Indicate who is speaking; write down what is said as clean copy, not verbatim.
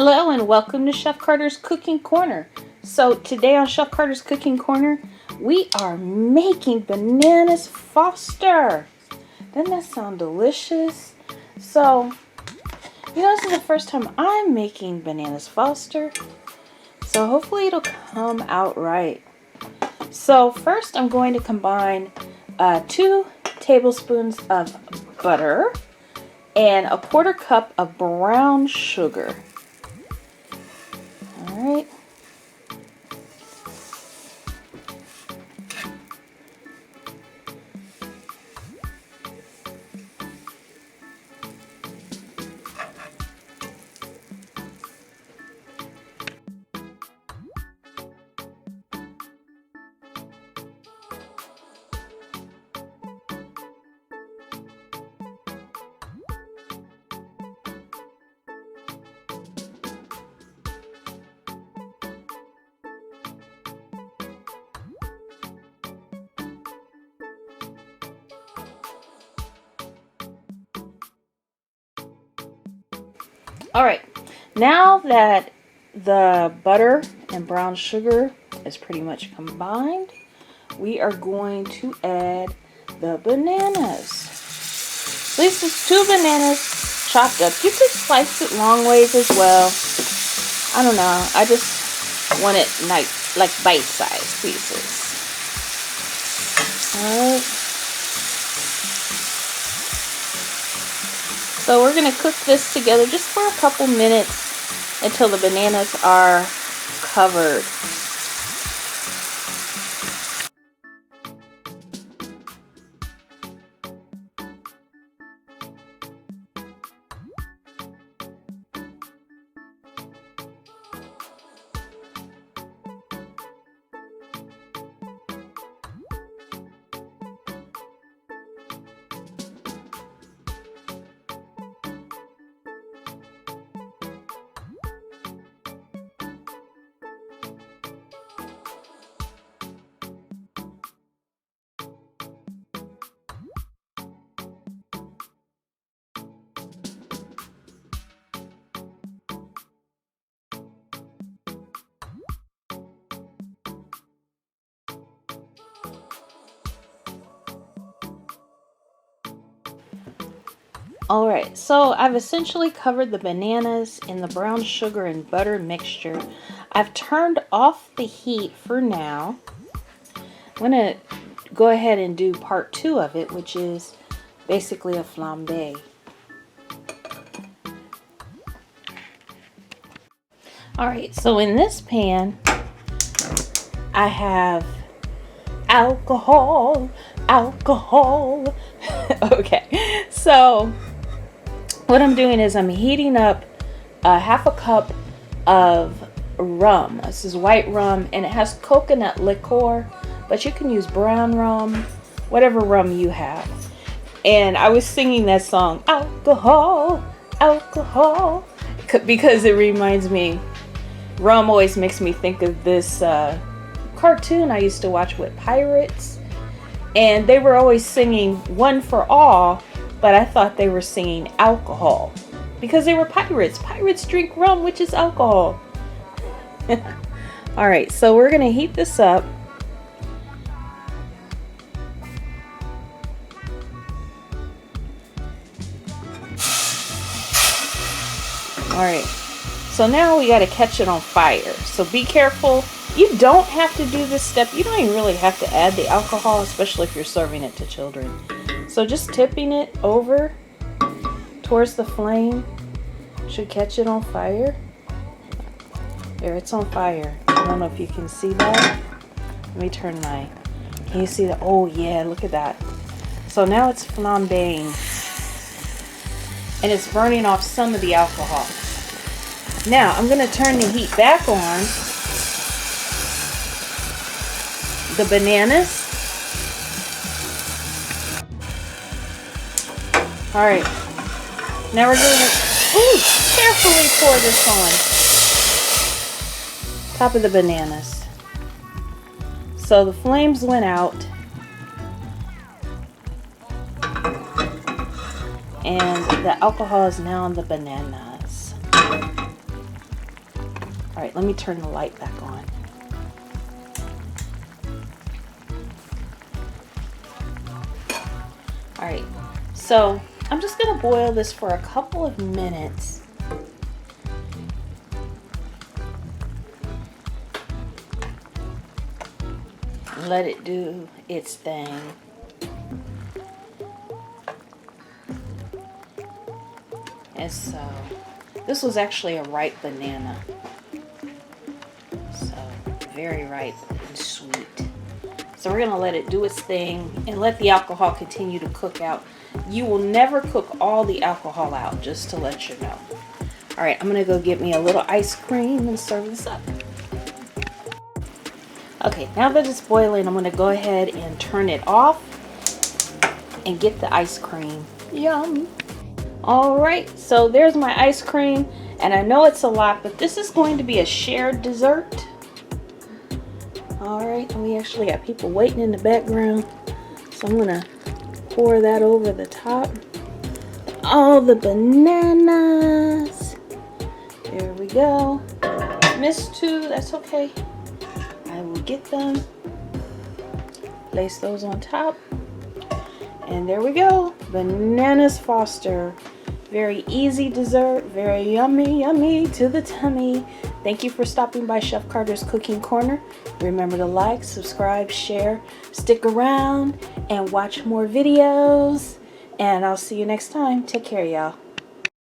Speaker 1: Hello and welcome to Chef Carter's Cooking Corner. So today on Chef Carter's Cooking Corner, we are making bananas Foster. Doesn't that sound delicious? So, this is the first time I'm making bananas Foster. So hopefully it'll come out right. So first I'm going to combine 2 tablespoons of butter and a 1/4 cup of brown sugar. All right. All right, now that the butter and brown sugar is pretty much combined, we are going to add the bananas. So this is 2 bananas chopped up. You could slice it long ways as well. I don't know. I just want it nice, like bite-sized pieces. All right. So we're going to cook this together just for a couple minutes until the bananas are covered. Alright, so I've essentially covered the bananas in the brown sugar and butter mixture. I've turned off the heat for now. I'm going to go ahead and do part 2 of it, which is basically a flambe. Alright, so in this pan, I have alcohol. Okay, so what I'm doing is I'm heating up 1/2 cup of rum. This is white rum and it has coconut liqueur, but you can use brown rum, whatever rum you have. And I was singing that song, alcohol, alcohol, because it reminds me, rum always makes me think of this cartoon I used to watch with pirates. And they were always singing One for All, but I thought they were singing alcohol because they were pirates. Pirates drink rum, which is alcohol. Alright, so we're going to heat this up. Alright, so now we got to catch it on fire. So be careful. You don't have to do this step. You don't even really have to add the alcohol, especially if you're serving it to children. So just tipping it over towards the flame should catch it on fire. There, it's on fire. I don't know if you can see that. Let me turn my... Can you see that? Oh yeah, look at that. So now it's flambeing. And it's burning off some of the alcohol. Now I'm going to turn the heat back on. The bananas. Alright. Now we're going to carefully pour this on top of the bananas. So the flames went out. And the alcohol is now on the bananas. All right, let me turn the light back on. All right, so I'm just gonna boil this for a couple of minutes. Let it do its thing. And so, this was actually a ripe banana. So, very ripe and sweet. So we're gonna let it do its thing and let the alcohol continue to cook out. You will never cook all the alcohol out, just to let you know. All right, I'm gonna go get me a little ice cream and serve this up. Okay, now that it's boiling, I'm gonna go ahead and turn it off and get the ice cream. Yum. All right, so there's my ice cream, and I know it's a lot, but this is going to be a shared dessert. All right, and we actually got people waiting in the background, so I'm gonna pour that over the top. All the bananas. There we go. Missed two, that's okay. I will get them. Place those on top. And there we go. Bananas Foster. Very easy dessert. Very yummy, yummy to the tummy. Thank you for stopping by Chef Carter's Cooking Corner. Remember to like, subscribe, share, stick around, and watch more videos. And I'll see you next time. Take care, y'all.